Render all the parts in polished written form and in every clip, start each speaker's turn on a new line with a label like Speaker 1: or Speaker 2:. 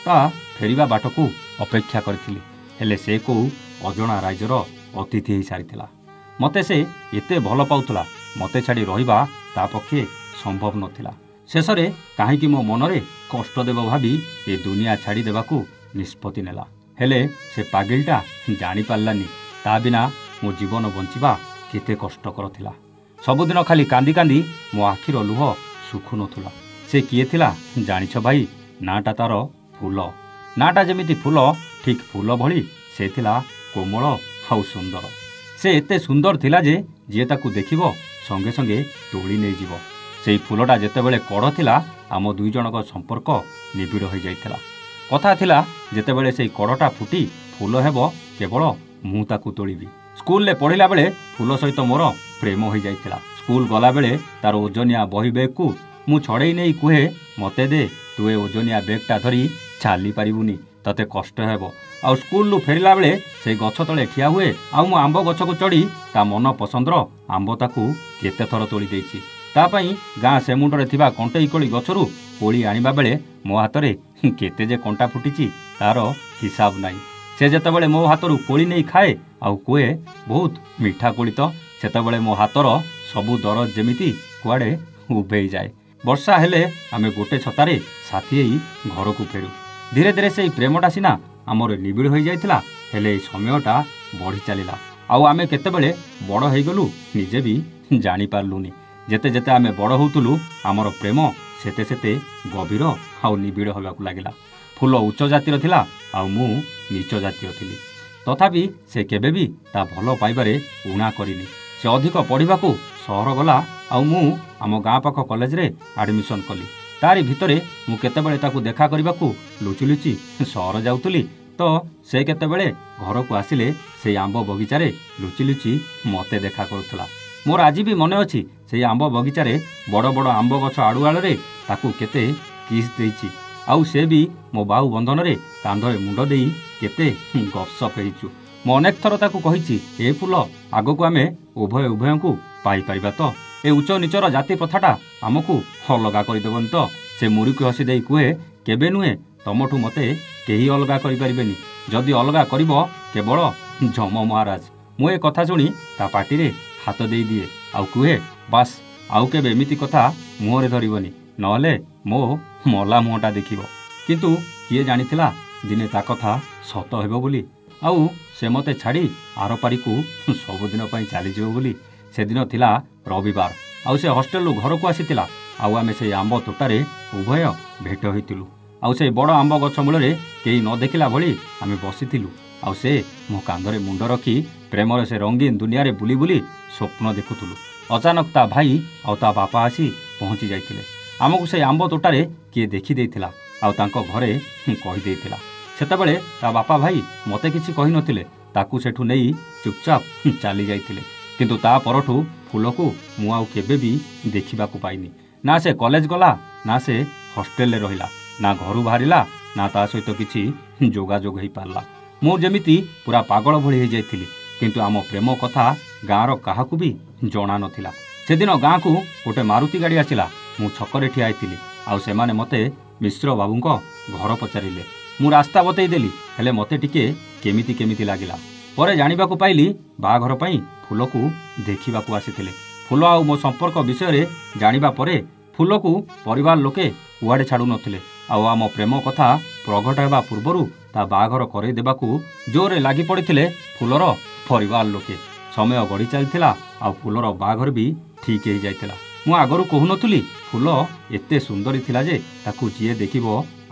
Speaker 1: ତା ଫେରିବା ବାଟକୁ ଅପେକ୍ଷା କରିଥିଲି। ହେଲେ ସେ କେଉଁ ଅଜଣା ରାଜ୍ୟର ଅତିଥି ହୋଇସାରିଥିଲା। ମୋତେ ସେ ଏତେ ଭଲ ପାଉଥିଲା, ମୋତେ ଛାଡ଼ି ରହିବା ତା ପକ୍ଷେ ସମ୍ଭବ ନଥିଲା। ଶେଷରେ କାହିଁକି ମୋ ମନରେ କଷ୍ଟ ଦେବ ଭାବି ଏ ଦୁନିଆ ଛାଡ଼ି ଦେବାକୁ ନିଷ୍ପତ୍ତି ନେଲା। ହେଲେ ସେ ପାଗିଲଟା ଜାଣିପାରିଲାନି ତା ବିନା ମୋ ଜୀବନ ବଞ୍ଚିବା କେତେ କଷ୍ଟକର ଥିଲା। ସବୁଦିନ ଖାଲି କାନ୍ଦି କାନ୍ଦି ମୋ ଆଖିର ଲୁହ ଶୁଖୁନଥିଲା। ସେ କିଏ ଥିଲା ଜାଣିଛ ଭାଇ? ନାଁଟା ତାର ଫୁଲ। ନାଁଟା ଯେମିତି ଫୁଲ, ଠିକ୍ ଫୁଲ ଭଳି ସେ ଥିଲା କୋମଳ ଆଉ ସୁନ୍ଦର। ସେ ଏତେ ସୁନ୍ଦର ଥିଲା ଯେ ଯିଏ ତାକୁ ଦେଖିବ ସଙ୍ଗେ ସଙ୍ଗେ ତୋଳି ନେଇଯିବ। ସେଇ ଫୁଲଟା ଯେତେବେଳେ କଢ଼ ଥିଲା, ଆମ ଦୁଇ ଜଣଙ୍କ ସମ୍ପର୍କ ନିବିଡ଼ ହୋଇଯାଇଥିଲା। କଥା ଥିଲା ଯେତେବେଳେ ସେଇ କଢ଼ଟା ଫୁଟି ଫୁଲ ହେବ, କେବଳ ମୁଁ ତାକୁ ତୋଳିବି। ସ୍କୁଲରେ ପଢ଼ିଲା ବେଳେ ଫୁଲ ସହିତ ମୋର ପ୍ରେମ ହୋଇଯାଇଥିଲା। ସ୍କୁଲ ଗଲାବେଳେ ତାର ଓଜନିଆ ବହି ବେଗକୁ ମୁଁ ଛଡ଼େଇ ନେଇ କୁହେ, ମୋତେ ଦେ, ତୁ ଏ ଓଜନିଆ ବେଗଟା ଧରି ଚାଲିପାରିବୁନି, ତତେ କଷ୍ଟ ହେବ। ଆଉ ସ୍କୁଲରୁ ଫେରିଲା ବେଳେ ସେଇ ଗଛ ତଳେ ଠିଆ ହୁଏ, ଆଉ ମୁଁ ଆମ୍ବ ଗଛକୁ ଚଢ଼ି ତା ମନ ପସନ୍ଦର ଆମ୍ବ ତାକୁ କେତେ ଥର ତୋଳି ଦେଇଛି। ତା ପାଇଁ ଗାଁ ସେ ମୁଣ୍ଡରେ ଥିବା କଣ୍ଟେଇ କୋଳି ଗଛରୁ କୋଳି ଆଣିବା ବେଳେ ମୋ ହାତରେ କେତେ ଯେ କଣ୍ଟା ଫୁଟିଛି ତାର ହିସାବ ନାହିଁ। ସେ ଯେତେବେଳେ ମୋ ହାତରୁ କୋଳି ନେଇ ଖାଏ ଆଉ କୁହେ, ବହୁତ ମିଠା କୋଳି ତ, ସେତେବେଳେ ମୋ ହାତର ସବୁ ଦରଜ ଯେମିତି କୁଆଡ଼େ ଉଭେଇଯାଏ। ବର୍ଷା ହେଲେ ଆମେ ଗୋଟେ ଛତାରେ ସାଥି ହେଇ ଘରକୁ ଫେରୁ। ଧୀରେ ଧୀରେ ସେଇ ପ୍ରେମଟା ସିନା ଆମର ନିବିଡ଼ ହୋଇଯାଇଥିଲା, ହେଲେ ଏଇ ସମୟଟା ବଢ଼ି ଚାଲିଲା। ଆଉ ଆମେ କେତେବେଳେ ବଡ଼ ହୋଇଗଲୁ ନିଜେ ବି ଜାଣିପାରିଲୁନି। ଯେତେ ଯେତେ ଆମେ ବଡ଼ ହେଉଥିଲୁ, ଆମର ପ୍ରେମ ସେତେ ସେତେ ଗଭୀର ଆଉ ନିବିଡ଼ ହେବାକୁ ଲାଗିଲା। ଫୁଲ ଉଚ୍ଚ ଜାତିର ଥିଲା ଆଉ ମୁଁ ନୀଚ ଜାତିର ଥିଲି। ତଥାପି ସେ କେବେ ବି ତା ଭଲ ପାଇବାରେ ଉଣା କରିନି। ସେ ଅଧିକ ପଢ଼ିବାକୁ ସହର ଗଲା ଆଉ ମୁଁ ଆମ ଗାଁ ପାଖ କଲେଜରେ ଆଡ଼ମିସନ୍ କଲି। ତାରି ଭିତରେ ମୁଁ କେତେବେଳେ ତାକୁ ଦେଖା କରିବାକୁ ଲୁଚି ଲୁଚି ସହର ଯାଉଥିଲି, ତ ସେ କେତେବେଳେ ଘରକୁ ଆସିଲେ ସେଇ ଆମ୍ବ ବଗିଚାରେ ଲୁଚି ଲୁଚି ମୋତେ ଦେଖା କରୁଥିଲା। ମୋର ଆଜି ବି ମନେ ଅଛି, ସେଇ ଆମ୍ବ ବଗିଚାରେ ବଡ଼ ବଡ଼ ଆମ୍ବ ଗଛ ଆଢ଼ୁଆଳରେ ତାକୁ କେତେ କିସ୍ ଦେଇଛି। ଆଉ ସେ ବି ମୋ ବାହୁ ବନ୍ଧନରେ କାନ୍ଧରେ ମୁଣ୍ଡ ଦେଇ କେତେ ଗପସପ୍ ହେଇଛୁ। ମୁଁ ଅନେକ ଥର ତାକୁ କହିଛି, ଏ ଫୁଲ, ଆଗକୁ ଆମେ ଉଭୟଙ୍କୁ ପାଇପାରିବା ତ? ଏ ଉଚ୍ଚ ନିଚର ଜାତି ପ୍ରଥାଟା ଆମକୁ ଅଲଗା କରିଦେବନି ତ? ସେ ମୁରୁକି ହସି ଦେଇ କୁହେ, କେବେ ନୁହେଁ, ତମଠୁ ମୋତେ କେହି ଅଲଗା କରିପାରିବେନି। ଯଦି ଅଲଗା କରିବ କେବଳ ଯମ ମହାରାଜ। ମୁଁ ଏ କଥା ଶୁଣି ତା ପାଟିରେ ହାତ ଦେଇଦିଏ ଆଉ କୁହେ, ବାସ୍, ଆଉ କେବେ ଏମିତି କଥା ମୁହଁରେ ଧରିବନି, ନହେଲେ ମୋ ମଲା ମୁହଁଟା ଦେଖିବ। କିନ୍ତୁ କିଏ ଜାଣିଥିଲା ଦିନେ ତା କଥା ସତ ହେବ ବୋଲି, ଆଉ ସେ ମୋତେ ଛାଡ଼ି ଆରପାରିକୁ ସବୁଦିନ ପାଇଁ ଚାଲିଯିବ ବୋଲି। ସେଦିନ ଥିଲା ରବିବାର, ଆଉ ସେ ହଷ୍ଟେଲରୁ ଘରକୁ ଆସିଥିଲା। ଆଉ ଆମେ ସେଇ ଆମ୍ବ ତୋଟାରେ ଉଭୟ ଭେଟ ହୋଇଥିଲୁ। ଆଉ ସେଇ ବଡ଼ ଆମ୍ବ ଗଛ ମୂଳରେ କେହି ନ ଦେଖିଲା ଭଳି ଆମେ ବସିଥିଲୁ। ଆଉ ସେ ମୋ କାନ୍ଧରେ ମୁଣ୍ଡ ରଖି ପ୍ରେମର ସେ ରଙ୍ଗୀନ ଦୁନିଆରେ ବୁଲି ବୁଲି ସ୍ୱପ୍ନ ଦେଖୁଥିଲୁ। ଅଚାନକ ତା ଭାଇ ଆଉ ତା ବାପା ଆସି ପହଞ୍ଚି ଯାଇଥିଲେ। ଆମକୁ ସେଇ ଆମ୍ବ ତୋଟାରେ କିଏ ଦେଖିଦେଇଥିଲା ଆଉ ତାଙ୍କ ଘରେ କହିଦେଇଥିଲା। ସେତେବେଳେ ତା ବାପା ଭାଇ ମୋତେ କିଛି କହିନଥିଲେ, ତାକୁ ସେଠୁ ନେଇ ଚୁପଚାପ ଚାଲି ଯାଇଥିଲେ। କିନ୍ତୁ ତା ପରଠୁ ଫୁଲକୁ ମୁଁ ଆଉ କେବେ ବି ଦେଖିବାକୁ ପାଇନି। ନା ସେ କଲେଜ ଗଲା, ନା ସେ ହଷ୍ଟେଲରେ ରହିଲା, ନା ଘରୁ ବାହାରିଲା, ନା ତା ସହିତ କିଛି ଯୋଗାଯୋଗ ହେଇପାରିଲା। ମୁଁ ଯେମିତି ପୁରା ପାଗଳ ଭଳି ହେଇଯାଇଥିଲି। କିନ୍ତୁ ଆମ ପ୍ରେମ କଥା ଗାଁର କାହାକୁ ବି ଜଣା ନଥିଲା। ସେଦିନ ଗାଁକୁ ଗୋଟେ ମାରୁତି ଗାଡ଼ି ଆସିଲା। ମୁଁ ଛକରେ ଠିଆ ହେଇଥିଲି ଆଉ ସେମାନେ ମୋତେ ମିଶ୍ର ବାବୁଙ୍କ ଘର ପଚାରିଲେ। ମୁଁ ରାସ୍ତା ବତେଇ ଦେଲି, ହେଲେ ମୋତେ ଟିକେ କେମିତି କେମିତି ଲାଗିଲା। ପରେ ଜାଣିବାକୁ ପାଇଲି ବାହାଘର ପାଇଁ ଫୁଲକୁ ଦେଖିବାକୁ ଆସିଥିଲେ। ଫୁଲ ଆଉ ମୋ ସମ୍ପର୍କ ବିଷୟରେ ଜାଣିବା ପରେ ଫୁଲକୁ ପରିବାର ଲୋକେ କୁଆଡ଼େ ଛାଡ଼ୁନଥିଲେ। ଆଉ ଆମ ପ୍ରେମ କଥା ପ୍ରଘଟ ହେବା ପୂର୍ବରୁ ତା ବାହାଘର କରେଇ ଦେବାକୁ ଜୋରରେ ଲାଗି ପଡ଼ିଥିଲେ ଫୁଲର ପରିବାର ଲୋକେ। ସମୟ ଗଡ଼ି ଚାଲିଥିଲା ଆଉ ଫୁଲର ବାହାଘର ବି ଠିକ୍ ହେଇଯାଇଥିଲା। ମୁଁ ଆଗରୁ କହୁନଥିଲି, ଫୁଲ ଏତେ ସୁନ୍ଦରୀ ଥିଲା ଯେ ତାକୁ ଯିଏ ଦେଖିବ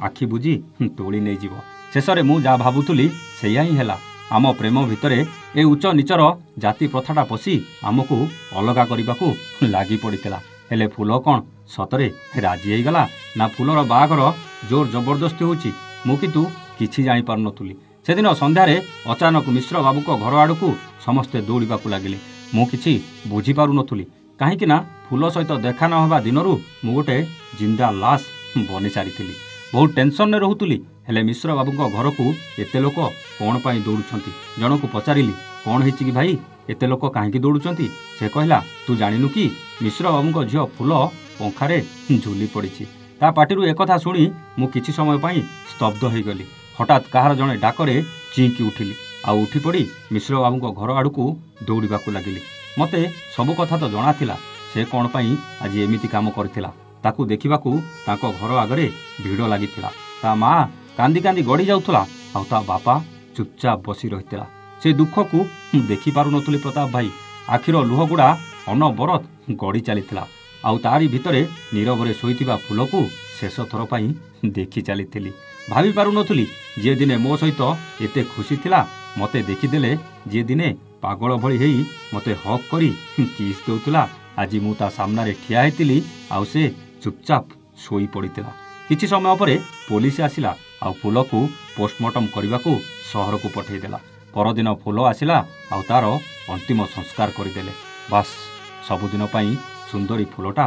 Speaker 1: ଆଖି ବୁଜି ତୋଳି ନେଇଯିବ। ଶେଷରେ ମୁଁ ଯାହା ଭାବୁଥିଲି ସେଇଆ ହିଁ ହେଲା। ଆମ ପ୍ରେମ ଭିତରେ ଏ ଉଚ୍ଚ ନିଚର ଜାତି ପ୍ରଥାଟା ପଶି ଆମକୁ ଅଲଗା କରିବାକୁ ଲାଗି ପଡ଼ିଥିଲା। ହେଲେ ଫୁଲ କ'ଣ ସତରେ ରାଜି ହେଇଗଲା? ନା ଫୁଲର ବାହାଘର ଜୋର ଜବରଦସ୍ତି ହେଉଛି? ମୁଁ କିନ୍ତୁ କିଛି ଜାଣିପାରୁନଥିଲି। ସେଦିନ ସନ୍ଧ୍ୟାରେ ଅଚାନକ ମିଶ୍ର ବାବୁଙ୍କ ଘର ଆଡ଼କୁ ସମସ୍ତେ ଦୌଡ଼ିବାକୁ ଲାଗିଲେ। ମୁଁ କିଛି ବୁଝିପାରୁନଥିଲି, କାହିଁକି ନା ଫୁଲ ସହିତ ଦେଖା ନ ହେବା ଦିନରୁ ମୁଁ ଗୋଟେ ଜିନ୍ଦା ଲାଶ ବନି ସାରିଥିଲି। ବହୁତ ଟେନସନରେ ରହୁଥିଲି। ହେଲେ ମିଶ୍ର ବାବୁଙ୍କ ଘରକୁ ଏତେ ଲୋକ କ'ଣ ପାଇଁ ଦୌଡ଼ୁଛନ୍ତି? ଜଣକୁ ପଚାରିଲି, କ'ଣ ହେଇଛି କି ଭାଇ, ଏତେ ଲୋକ କାହିଁକି ଦୌଡ଼ୁଛନ୍ତି? ସେ କହିଲା, ତୁ ଜାଣିନୁ କି ମିଶ୍ର ବାବୁଙ୍କ ଝିଅ ଫୁଲ ପଙ୍ଖାରେ ଝୁଲି ପଡ଼ିଛି। ତା ତା ପାଟିରୁ ekଥା ଶୁଣି ମୁଁ କିଛି ସମୟ ପାଇଁ ସ୍ତବ୍ଧ ହୋଇଗଲି। ହଠାତ୍ କାହାର ଜଣେ ଡାକରେ ଚିଙ୍କି ଉଠିଲି ଆଉ ଉଠିପଡ଼ି ମିଶ୍ର ବାବୁଙ୍କ ଘର ଆଡ଼କୁ ଦୌଡ଼ିବାକୁ ଲାଗିଲି। ମୋତେ ସବୁ କଥା ତ ଜଣାଥିଲା ସେ କ'ଣ ପାଇଁ ଆଜି ଏମିତି କାମ କରିଥିଲା। ତାକୁ ଦେଖିବାକୁ ତାଙ୍କ ଘର ଆଗରେ ଭିଡ଼ ଲାଗିଥିଲା। ତା ମା କାନ୍ଦି କାନ୍ଦି ଗଡ଼ି ଯାଉଥିଲା ଆଉ ତା ବାପା ଚୁପଚାପ ବସି ରହିଥିଲା। ସେ ଦୁଃଖକୁ ମୁଁ ଦେଖିପାରୁନଥିଲି ପ୍ରତାପ ଭାଇ। ଆଖିର ଲୁହଗୁଡ଼ା ଅନବରତ ଗଡ଼ି ଚାଲିଥିଲା ଆଉ ତାରି ଭିତରେ ନୀରବରେ ଶୋଇଥିବା ଫୁଲକୁ ଶେଷ ଥର ପାଇଁ ଦେଖି ଚାଲିଥିଲି। ଭାବି ପାରୁନଥିଲି ଯିଏ ଦିନେ ମୋ ସହିତ ଏତେ ଖୁସି ଥିଲା ମୋତେ ଦେଖିଦେଲେ, ଯିଏ ଦିନେ ପାଗଳ ଭଳି ହେଇ ମୋତେ ହକ୍ କରି କିସ୍ ଦେଉଥିଲା, ଆଜି ମୁଁ ତା ସାମ୍ନାରେ ଠିଆ ହେଇଥିଲି ଆଉ ସେ ଚୁପଚାପ ଶୋଇ ପଡ଼ିଥିଲା। କିଛି ସମୟ ପରେ ପୋଲିସ ଆସିଲା ଆଉ ଫୁଲକୁ ପୋଷ୍ଟମର୍ଟମ କରିବାକୁ ସହରକୁ ପଠାଇଦେଲା। ପରଦିନ ଫୁଲ ଆସିଲା ଆଉ ତାର ଅନ୍ତିମ ସଂସ୍କାର କରିଦେଲେ। ବାସ୍, ସବୁଦିନ ପାଇଁ ସୁନ୍ଦରୀ ଫୁଲଟା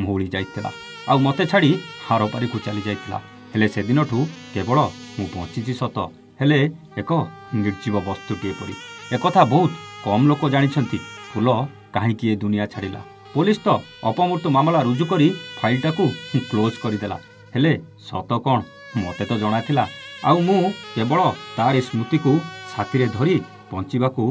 Speaker 1: ମଉଳି ଯାଇଥିଲା ଆଉ ମୋତେ ଛାଡ଼ି ହାରପାରିକୁ ଚାଲି ଯାଇଥିଲା। ହେଲେ ସେଦିନଠୁ କେବଳ ମୁଁ ବଞ୍ଚିଛି ସତ, ହେଲେ ଏକ ନିର୍ଜୀବ ବସ୍ତୁଟିଏ ପରି। ekଥା ବହୁତ କମ୍ ଲୋକ ଜାଣିଛନ୍ତି ଫୁଲ କାହିଁକି ଏ ଦୁନିଆ ଛାଡ଼ିଲା। ପୋଲିସ ତ ଅପମୃତ୍ୟୁ ମାମଲା ରୁଜୁ କରି ଫାଇଲଟାକୁ କ୍ଲୋଜ୍ କରିଦେଲା। ହେଲେ ସତ କ'ଣ ମୋତେ ତ ଜଣାଥିଲା ଆଉ ମୁଁ କେବଳ ତାରି ସ୍ମୃତିକୁ ସାଥିରେ ଧରି ବଞ୍ଚିବାକୁ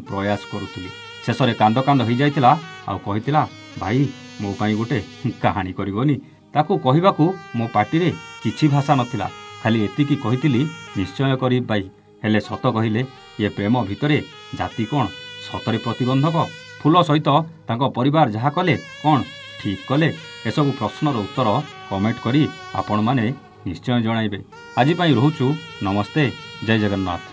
Speaker 1: ପ୍ରୟାସ କରୁଥିଲି। ଶେଷରେ କାନ୍ଦ କାନ୍ଦ ହୋଇଯାଇଥିଲା ଆଉ କହିଥିଲା, ଭାଇ ମୋ ପାଇଁ ଗୋଟେ କାହାଣୀ କରିବନି? ତାକୁ କହିବାକୁ ମୋ ପାଟିରେ କିଛି ଭାଷା ନଥିଲା। ଖାଲି ଏତିକି କହିଥିଲି, ନିଶ୍ଚୟ କରିବି ଭାଇ। ହେଲେ ସତ କହିଲେ ଏ ପ୍ରେମ ଭିତରେ ଜାତି କ'ଣ ସତରେ ପ୍ରତିବନ୍ଧକ? ଫୁଲ ସହିତ ତାଙ୍କ ପରିବାର ଯାହା କଲେ କ'ଣ ଠିକ୍ କଲେ? ଏସବୁ ପ୍ରଶ୍ନର ଉତ୍ତର କମେଣ୍ଟ କରି ଆପଣମାନେ ନିଶ୍ଚୟ ଜଣାଇବେ। ଆଜି ପାଇଁ ରହୁଛୁ, ନମସ୍ତେ, ଜୟ ଜଗନ୍ନାଥ।